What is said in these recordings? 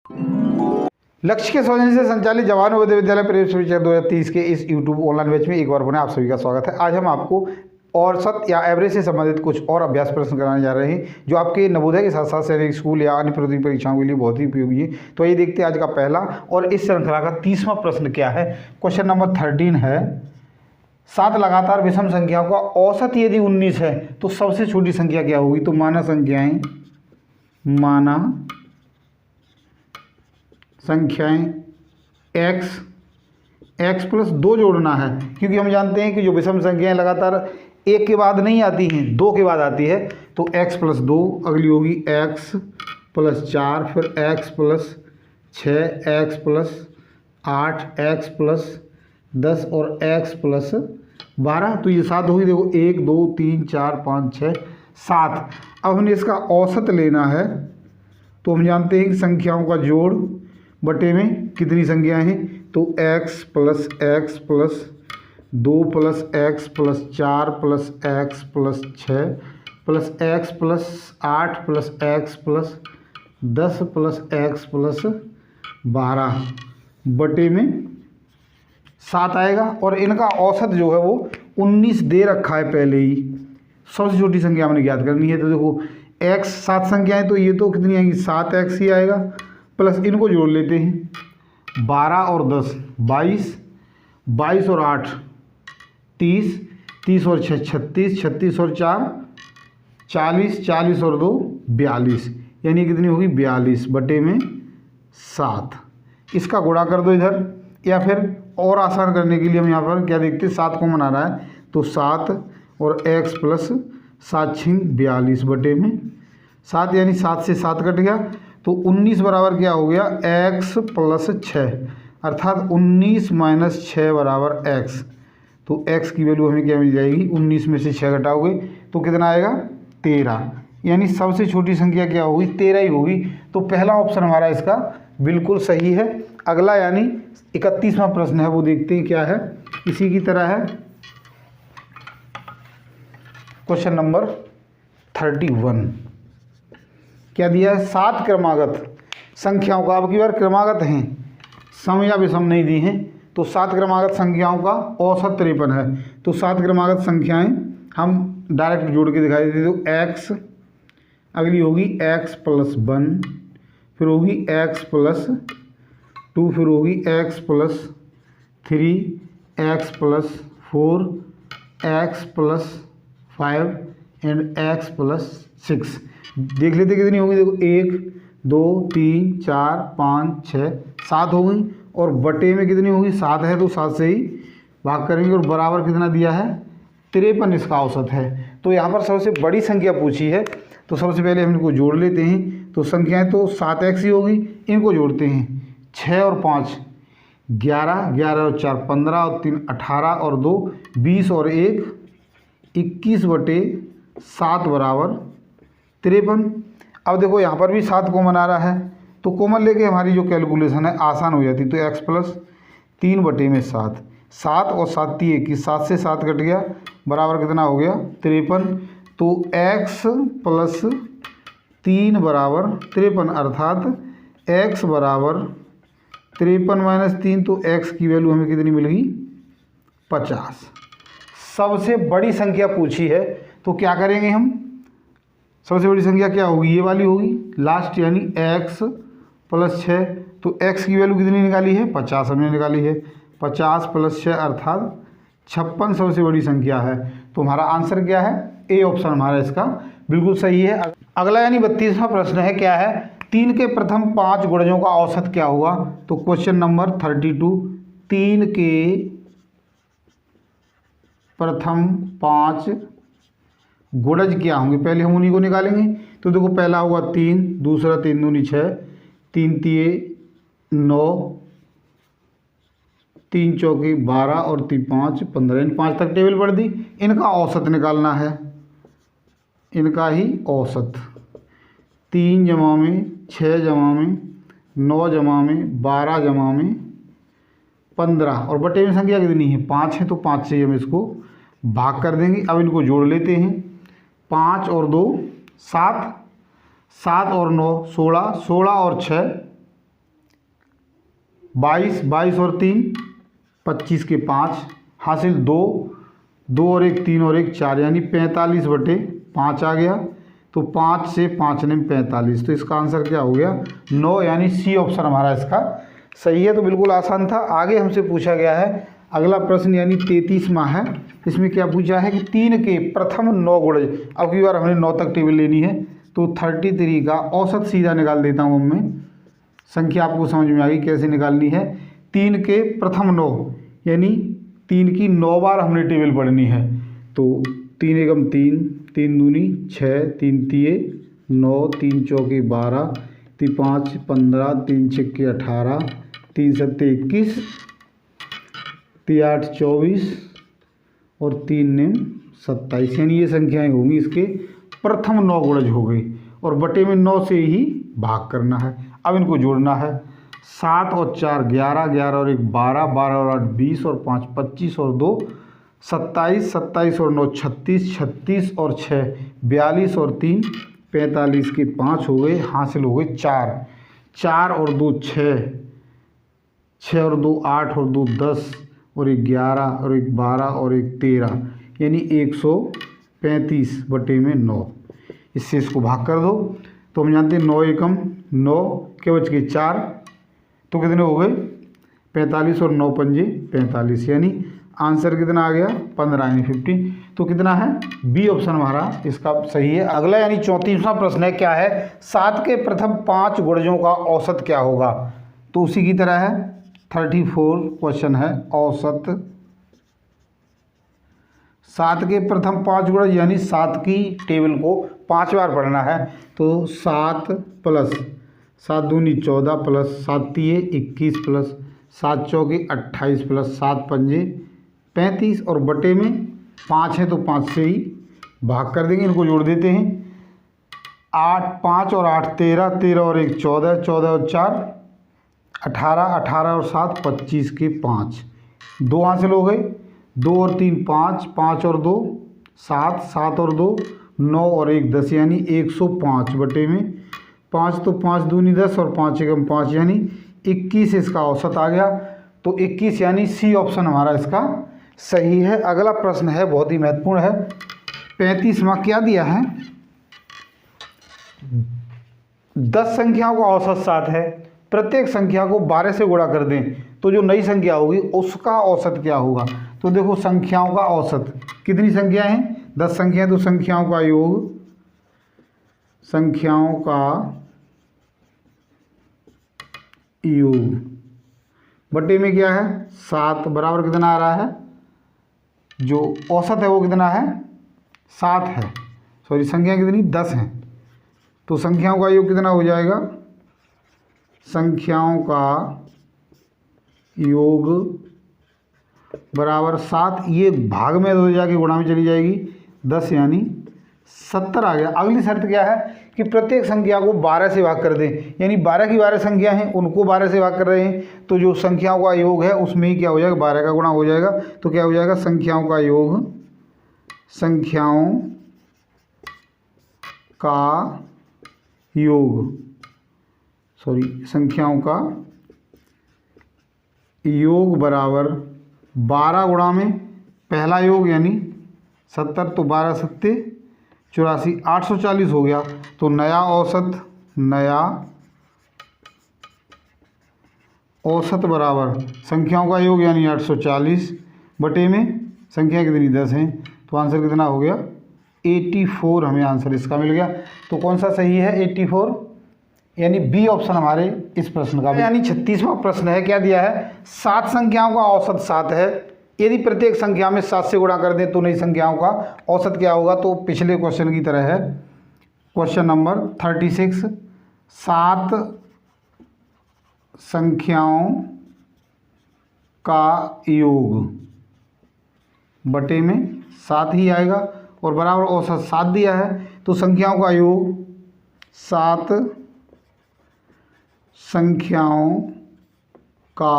लक्ष्य के सौजन्य से संचालित जवाहर नवोदय विद्यालय प्रवेश परीक्षा 2030 के इस यूट्यूब ऑनलाइन बैच में एक बार पुनः आप सभी का स्वागत है। आज हम आपको औसत या एवरेज से संबंधित कुछ और अभ्यास प्रश्न कराने जा रहे हैं जो आपके नवोदय के साथ साथ सैनिक स्कूल या अन्य प्रतियोगी परीक्षाओं के लिए बहुत ही उपयोगी है। तो ये देखते हैं आज का पहला और इस श्रृंखला का 30वां प्रश्न क्या है। क्वेश्चन नंबर 13 है, 7 लगातार विषम संख्याओं का औसत यदि 19 है तो सबसे छोटी संख्या क्या होगी। तो माना संख्याएं x प्लस 2 जोड़ना है, क्योंकि हम जानते हैं कि जो विषम संख्याएं लगातार एक के बाद नहीं आती हैं, 2 के बाद आती है। तो x प्लस 2, अगली होगी x प्लस 4, फिर x plus 6, x plus 8, x plus 10 और x प्लस 12। तो ये 7 होगी। देखो 1 2 3 4 5 6 7। अब हमने इसका औसत लेना है। तो हम जानते हैं कि संख्याओं का जोड़ बटे में कितनी संख्याएं हैं। तो x plus 2 plus x plus 4 plus x plus 6 plus x plus 8 plus x plus 10 plus x plus 12 बटे में 7 आएगा। और इनका औसत जो है वो 19 दे रखा है पहले ही। सबसे छोटी संख्या हमने ज्ञात करनी है। तो देखो x 7 संख्याएं, तो ये तो कितनी आएगी, 7x ही आएगा। प्लस इनको जोड़ लेते हैं, 12 और 10 22, 22 और 8 30, 30 और 6 36, 36 और 4 40, 40 और 2 42, यानी कितनी होगी 42 बटे में 7। इसका गुणा कर दो इधर, या फिर और आसान करने के लिए हम यहाँ पर क्या देखते हैं, 7 कॉमन आ रहा है। तो 7 और x प्लस 7 छिंग 42 बटे में 7, यानी 7 से 7 कट गया। तो 19 बराबर क्या हो गया, x प्लस 6, अर्थात 19 माइनस 6 बराबर x। तो x की वैल्यू हमें क्या मिल जाएगी, 19 में से 6 घटाओगे तो कितना आएगा 13, यानी सबसे छोटी संख्या क्या होगी, 13 ही होगी। तो पहला ऑप्शन हमारा इसका बिल्कुल सही है। अगला यानी 31वां प्रश्न है, वो देखते हैं क्या है। इसी की तरह है क्वेश्चन नंबर 31। क्या दिया है, 7 क्रमागत संख्याओं का, अब की बार क्रमागत हैं, सम या विषम नहीं दी हैं। तो 7 क्रमागत संख्याओं का औसत 53 है। तो 7 क्रमागत संख्याएं हम डायरेक्ट जोड़ के दिखाई देते। तो x, अगली होगी x प्लस 1, फिर होगी x प्लस 2, फिर होगी x plus 3, x plus 4, x plus 5 and x plus 6। देख लेते कितनी होगी। देखो 1 2 3 4 5 6 7 हो गई, और बटे में कितनी होगी, 7 है तो 7 से ही भाग करेंगे। और बराबर कितना दिया है, 53 इसका औसत है। तो यहाँ पर सबसे बड़ी संख्या पूछी है, तो सबसे पहले हम इनको जोड़ लेते हैं। तो संख्याएं तो 7x ही होगी, इनको जोड़ते हैं। 6 और 5 11, 11 और 4 15 और 3 18 और 2 20 और 1 21 बटे 7 बराबर 53। अब देखो यहाँ पर भी 7 कॉमन आ रहा है, तो कॉमन लेके हमारी जो कैलकुलेशन है आसान हो जाती। तो x प्लस 3 बटे में 7, 7 और 7 21, 7 से 7 कट गया, बराबर कितना हो गया 53। तो x प्लस 3 बराबर 53, अर्थात x बराबर 53 माइनस 3। तो x की वैल्यू हमें कितनी मिल गई, 50। सबसे बड़ी संख्या पूछी है, तो क्या करेंगे हम, सबसे बड़ी संख्या क्या होगी, ये वाली होगी लास्ट, यानी x प्लस 6। तो x की वैल्यू कितनी निकाली है, 50 हमने निकाली है। 50 प्लस 6 अर्थात 56 सबसे बड़ी संख्या है। तो हमारा आंसर क्या है, ए ऑप्शन हमारा इसका बिल्कुल सही है। अगला यानी 32वां प्रश्न है, क्या है, 3 के प्रथम 5 गुणजों का औसत क्या होगा। तो क्वेश्चन नंबर 32, 3 के प्रथम 5 गुणज क्या होंगे, पहले हम उन्हीं को निकालेंगे। तो देखो पहला होगा 3, दूसरा 3 दूनी 6, 3 तिये 9, 3 चौके 12 और 3 5 15, इन 5 तक टेबल पढ़ दी। इनका औसत निकालना है, इनका ही औसत। 3 जमा में 6 जमा में 9 जमा में 12 जमा में 15, और बटे में संख्या कितनी है, 5 है। तो 5 से हम इसको भाग कर देंगे। अब इनको जोड़ लेते हैं, 5 और 2 7, 7 और 9 16, 16 और 6 22, 22 और 3 25 के 5 हासिल 2, 2 और 1 3 और 1 4 यानी 45/5 आ गया। तो 5 से 5 ने 45, तो इसका आंसर क्या हो गया 9, यानी सी ऑप्शन हमारा इसका सही है। तो बिल्कुल आसान था। आगे हमसे पूछा गया है अगला प्रश्न यानी 33वां है। इसमें क्या पूछा है कि 3 के प्रथम 9 गुणज, अब की बार हमने 9 तक टेबल लेनी है। तो 33 का औसत सीधा निकाल देता हूँ मैं, संख्या आपको समझ में आ गई कैसे निकालनी है। 3 के प्रथम 9 यानी 3 की 9 बार हमने टेबल पढ़नी है। तो 3 एकम 3, 3 दूनी 6, 3 तिये 9, 3 चौके 12, 3 5 15, 3 छक्के 18, 3 सत्ते 21, 3 8 24 और 3 निम 27, यानी ये संख्याएं होंगी इसके प्रथम 9 गुणज हो गई। और बटे में 9 से ही भाग करना है। अब इनको जोड़ना है। 7 और 4 11, 11 और 1 12, 12 और 8 20 और 5 25 और 2 27, 27 और 9 36, 36 और 6 42 और 3 45 के 5 हो गए, हासिल हो गए 4, 4 और 2 6, 6 और 2 8 और 2 10 और 1 11 और 1 12 और 1 13, यानी 135 बटे में 9। इससे इसको भाग कर दो। तो हम जानते हैं 9 एकम 9 के बच के 4, तो कितने हो गए 45 और 9 पंजे 45, यानी आंसर कितना आ गया 15, यानी 50। तो कितना है बी ऑप्शन हमारा इसका सही है। अगला यानी 34वां प्रश्न है, क्या है 7 के प्रथम 5 गुणजों का औसत क्या होगा। तो उसी की तरह है 34 क्वेश्चन है औसत 7 के प्रथम 5 गुणज, यानी 7 की टेबल को 5 बार पढ़ना है। तो 7 प्लस 7 दूनी 14 प्लस 7 तिये 21 प्लस 7 चौके 28 प्लस 7 पंजे 35 और बटे में 5 है तो 5 से ही भाग कर देंगे। इनको जोड़ देते हैं। 8 5 और 8 13, 13 और 1 14, 14 और 4 18, 18 और 7 25 के 5, 2 हासिल हो गए। 2 और 3 5, 5 और 2 7, 7 और 2 9 और 1 10, यानी 105 बटे में 5, तो 5 दूनी 10 और 5 एकम 5, यानी 21 इसका औसत आ गया। तो 21 यानी सी ऑप्शन हमारा इसका सही है। अगला प्रश्न है बहुत ही महत्वपूर्ण है। 35वां क्या दिया है 10 संख्याओं का औसत 7 है, प्रत्येक संख्या को 12 से गुणा कर दें तो जो नई संख्या होगी उसका औसत क्या होगा। तो देखो संख्याओं का औसत, कितनी संख्या हैं 10 संख्याएं, तो संख्याओं का योग, संख्याओं का योग बटे में क्या है 7 बराबर कितना आ रहा है, जो औसत है वो कितना है 7 है, सॉरी संख्या कितनी 10 है। तो संख्याओं का योग कितना हो जाएगा, संख्याओं का योग बराबर 7, ये भाग में तो जाके गुणा में चली जाएगी 10, यानी 70 आ गया। अगली शर्त क्या है कि प्रत्येक संख्या को 12 से भाग कर दें, यानी 12 की 12 संख्या हैं उनको 12 से भाग कर रहे हैं, तो जो संख्याओं का योग है उसमें ही क्या हो जाएगा 12 का गुणा हो जाएगा। तो क्या हो जाएगा संख्याओं का योग, संख्याओं का योग, सॉरी संख्याओं का योग बराबर 12 गुणा में पहला योग यानी 70, तो 12 सत्ते 84, 840 हो गया। तो नया औसत, नया औसत बराबर संख्याओं का योग यानी 840 बटे में संख्या कितनी 10 है, तो आंसर कितना हो गया 84, हमें आंसर इसका मिल गया। तो कौन सा सही है 84, यानी बी ऑप्शन हमारे इस प्रश्न का। यानी 36वां प्रश्न है, क्या दिया है 7 संख्याओं का औसत 7 है, यदि प्रत्येक संख्या में 7 से गुणा कर दें तो नई संख्याओं का औसत क्या होगा। तो पिछले क्वेश्चन की तरह है, क्वेश्चन नंबर 36, 7 संख्याओं का योग बटे में 7 ही आएगा और बराबर औसत 7 दिया है, तो संख्याओं का योग 7 संख्याओं का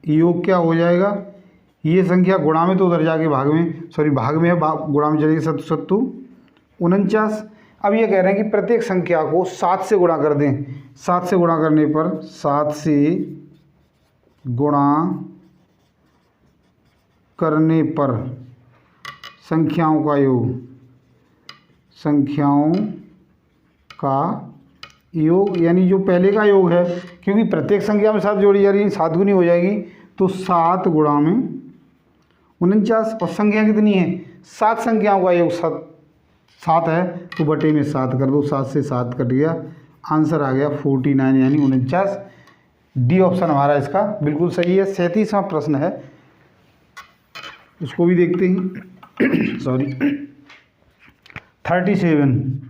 योग क्या हो जाएगा, ये संख्या गुणा में तो उधर जाके भाग में, सॉरी भाग में है, गुणा में चलेगी 7 सत्तू 49। अब ये कह रहे हैं कि प्रत्येक संख्या को 7 से गुणा कर दें, 7 से गुणा करने पर 7 से गुणा करने पर संख्याओं का योग, संख्याओं का योग यानी जो पहले का योग है, क्योंकि प्रत्येक संख्या में 7 जोड़ी जा रही है, 7 गुनी हो जाएगी, तो 7 गुणा में 49। और संख्या कितनी है? 7 संख्याओं का योग 7 है, तो बटे में 7 कर दो, 7 से 7 कट गया, आंसर आ गया 49 यानी 49। डी ऑप्शन हमारा इसका बिल्कुल सही है। 37वां प्रश्न है, उसको भी देखते हैं। सॉरी 37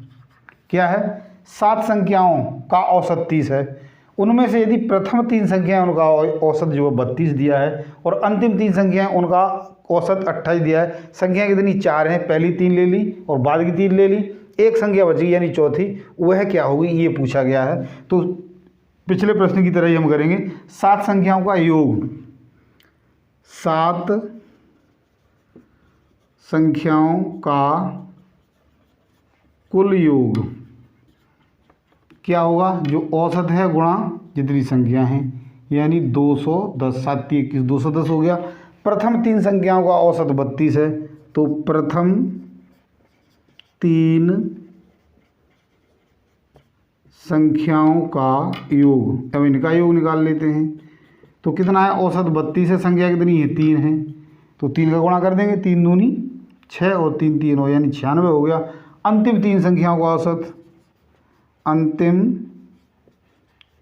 क्या है? 7 संख्याओं का औसत 30 है, उनमें से यदि प्रथम 3 संख्याएं उनका औसत जो 32 दिया है और अंतिम 3 संख्याएं उनका औसत 28 दिया है। संख्या कितनी? 4 हैं, पहली 3 ले ली और बाद की 3 ले ली, एक संख्या बची यानी चौथी, वह क्या होगी ये पूछा गया है। तो पिछले प्रश्न की तरह ही हम करेंगे। 7 संख्याओं का योग, 7 संख्याओं का कुल योग क्या होगा? जो औसत है गुणा जितनी संख्या हैं, यानी 210, 7 21 210 हो गया। प्रथम 3 संख्याओं का औसत 32 है, तो प्रथम 3 संख्याओं का योग, अब इनका योग निकाल लेते हैं। तो कितना है? औसत 32 है, संख्या कितनी है? 3 है, तो 3 का गुणा कर देंगे, 3 दूनी 6 और 3 3 हो, यानी 96 हो गया। अंतिम 3 संख्याओं का औसत, अंतिम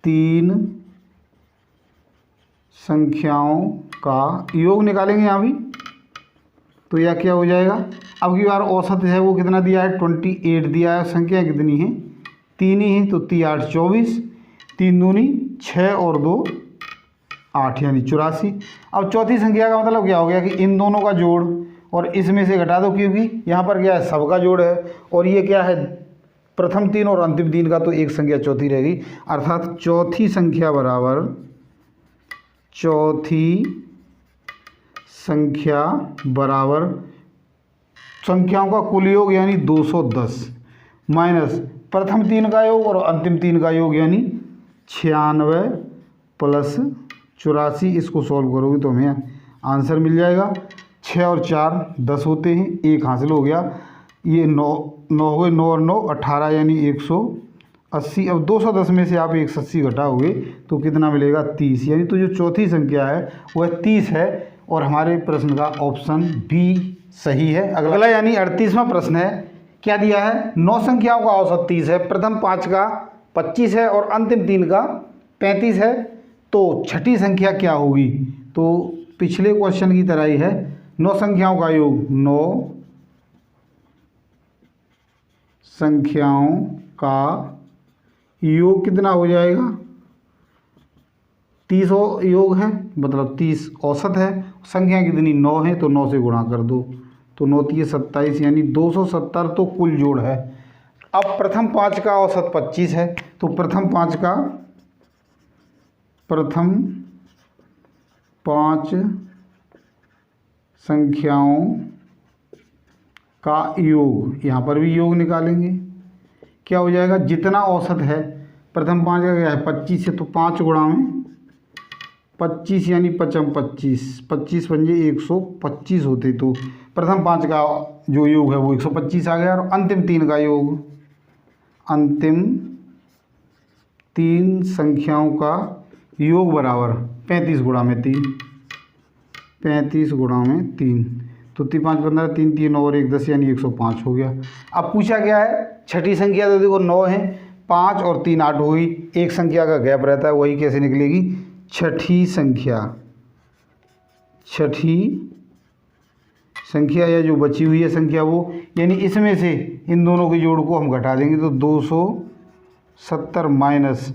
3 संख्याओं का योग निकालेंगे यहाँ भी, तो यह क्या हो जाएगा? अब की बार औसत है वो कितना दिया है? 28 दिया है। संख्या कितनी है? 3 ही है, तो 3 8 24, 3 दूनी 6 और 2 8 यानी 84। अब चौथी संख्या का मतलब क्या हो गया कि इन दोनों का जोड़ और इसमें से घटा दो, क्योंकि यहाँ पर क्या है? सबका जोड़ है, और ये क्या है? प्रथम 3 और अंतिम 3 का, तो एक संख्या चौथी रहेगी। अर्थात चौथी संख्या बराबर, चौथी संख्या बराबर संख्याओं का कुल योग यानी 210 माइनस प्रथम 3 का योग और अंतिम 3 का योग यानी 96 प्लस 84। इसको सॉल्व करोगे तो हमें आंसर मिल जाएगा। 6 और 4 10 होते हैं, 1 हासिल हो गया। ये 9 हो गए, 9 और 9 18 यानी 180। अब 210 में से आप 180 घटाओगे तो कितना मिलेगा? 30। यानी तो जो चौथी संख्या है वह 30 है, और हमारे प्रश्न का ऑप्शन बी सही है। अगला यानी 38वां प्रश्न है, क्या दिया है? 9 संख्याओं का औसत 30 है, प्रथम 5 का 25 है और अंतिम 3 का 35 है, तो छठी संख्या क्या होगी? तो पिछले क्वेश्चन की तरह ही है, 9 संख्याओं का योग, 9 संख्याओं का योग कितना हो जाएगा? 30 योग है, मतलब 30 औसत है, संख्या कितनी? 9 है, तो 9 से गुणा कर दो, तो 9 3 27 यानी 270 तो कुल जोड़ है। अब प्रथम 5 का औसत 25 है, तो प्रथम 5 संख्याओं का योग, यहाँ पर भी योग निकालेंगे, क्या हो जाएगा? जितना औसत है प्रथम 5 का क्या है? 25 है, तो 5 गुणा में 25 यानी 25 25 पंजे 125 होते, तो प्रथम 5 का जो योग है वो 125 आ गया। और अंतिम 3 का योग, अंतिम 3 संख्याओं का योग बराबर 35 गुणा में 3, 35 गुणा में 3, तो 3 5 15 3 3 और 1 10 यानी 105 हो गया। अब पूछा गया है छठी संख्या, तो देखो 9 है, 5 और 3 8 हुई, एक संख्या का गैप रहता है, वही कैसे निकलेगी? छठी संख्या या जो बची हुई है संख्या वो, यानी इसमें से इन दोनों के जोड़ को हम घटा देंगे, तो 270 माइनस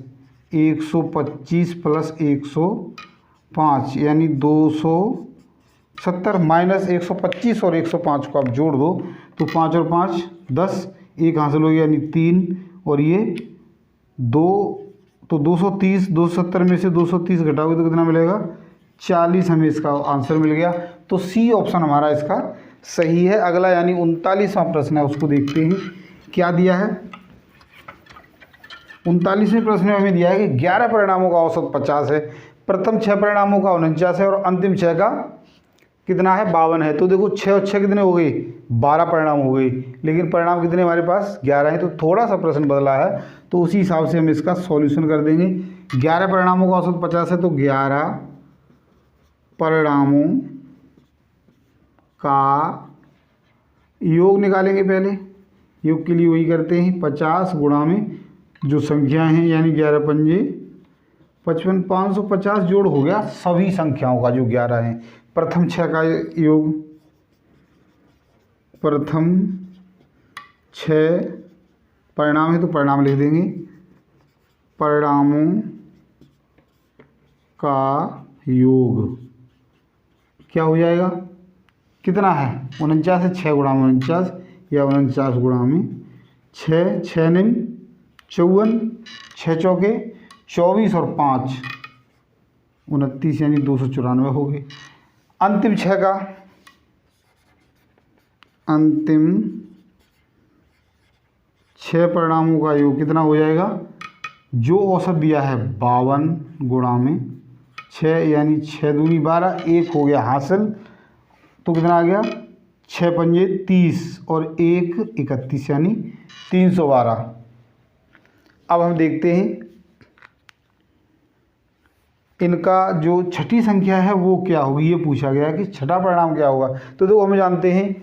125 प्लस 105 यानी 270 माइनस 125 और 105 को आप जोड़ दो, तो 5 और 5 10, 1 हासिल हो गया यानी 3 और ये 2, तो 230, 270 में से 230 घटाओगे तो कितना मिलेगा? 40। हमें इसका आंसर मिल गया, तो सी ऑप्शन हमारा इसका सही है। अगला यानी 39वां प्रश्न है, उसको देखते हैं क्या दिया है। 39वें प्रश्न में हमें दिया है कि 11 परिणामों का औसत 50 है, प्रथम 6 परिणामों का 49 है और अंतिम 6 का कितना है 52 है। तो देखो 6 और 6 कितने हो गए 12 परिणाम हो गए, लेकिन परिणाम कितने हमारे पास 11 हैं। तो थोड़ा सा प्रश्न बदला है, तो उसी हिसाब से हम इसका सॉल्यूशन कर देंगे। 11 परिणामों का औसत 50 है, तो 11 परिणामों का योग निकालेंगे। पहले योग के लिए वही करते हैं, 50 गुणा में जो संख्या हैं यानी 11 पंजे 55, 550 जोड़ हो गया सभी संख्याओं का जो 11 हैं। प्रथम 6 का योग, प्रथम 6 परिणाम है तो परिणाम लिख देंगे, परिणामों का योग क्या हो जाएगा, कितना है 49 है, 6 गुणा में 49 या 49 गुणा में 6, 6 निम 54, 6 चौके 24 और 5 29 यानी 294 हो गए। अंतिम 6 का, अंतिम 6 परिणामों का योग कितना हो जाएगा, जो औसत दिया है 52 गुणा में 6 यानी 6 दूनी 12, 1 हो गया हासिल। तो कितना आ गया 6 पंजे 30 और 1 31 यानी 312। अब हम देखते हैं इनका जो छठी संख्या है वो क्या होगी। ये पूछा गया कि छठा परिणाम क्या होगा। तो देखो हम जानते हैं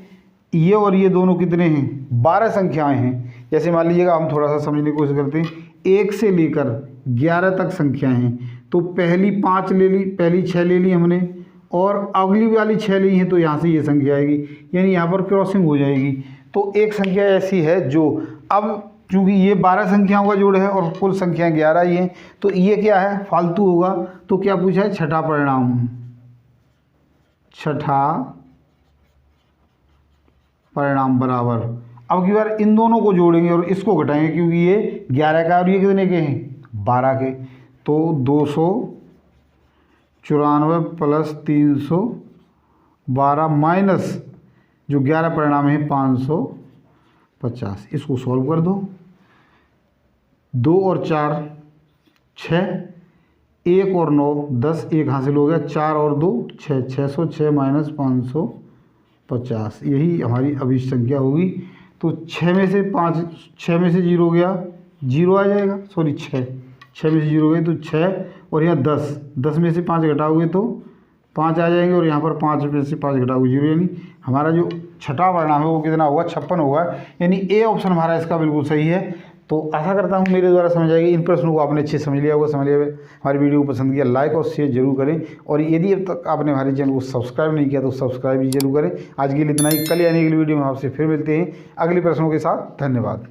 ये और ये दोनों कितने हैं 12 संख्याएं हैं। जैसे मान लीजिएगा हम थोड़ा सा समझने की कोशिश करते हैं, 1 से लेकर 11 तक संख्याएं हैं। तो पहली 5 ले ली, पहली 6 ले ली हमने और अगली वाली 6 ली हैं, तो यहाँ से ये संख्या आएगी यानी यहाँ पर क्रॉसिंग हो जाएगी। तो एक संख्या ऐसी है जो अब चूँकि ये 12 संख्याओं का जोड़ है और कुल संख्या 11 ही है, तो ये क्या है फालतू होगा। तो क्या पूछा है छठा परिणाम, छठा परिणाम बराबर, अब की बार इन दोनों को जोड़ेंगे और इसको घटाएंगे क्योंकि ये 11 का और ये कितने के हैं 12 के। तो 294 प्लस 312 माइनस जो 11 परिणाम है 550। इसको सॉल्व कर दो, 2 और 4 6, 1 और 9 10, 1 हासिल हो गया, 4 और 2 6, 606 माइनस 550 यही हमारी अभिष्ट संख्या होगी। तो 6 में से 0 गया 0 आ जाएगा, सॉरी 6 में से 0 गए तो 6 और यहाँ 10 में से 5 घटाओगे तो 5 आ जाएंगे और यहाँ पर 5 में से 5 घटाओगे 0, यानी हमारा जो छठा परिणाम है वो कितना होगा 56 होगा। यानी ए ऑप्शन हमारा इसका बिल्कुल सही है। तो आशा करता हूँ मेरे द्वारा समझ आएगी। इन प्रश्नों को आपने अच्छे समझ लिया होगा। हमारी वीडियो को पसंद किया लाइक और शेयर जरूर करें और यदि अब तक आपने हमारे चैनल को सब्सक्राइब नहीं किया तो सब्सक्राइब भी जरूर करें। आज के लिए इतना ही, कल यानी अगली वीडियो में आपसे फिर मिलते हैं अगले प्रश्नों के साथ। धन्यवाद।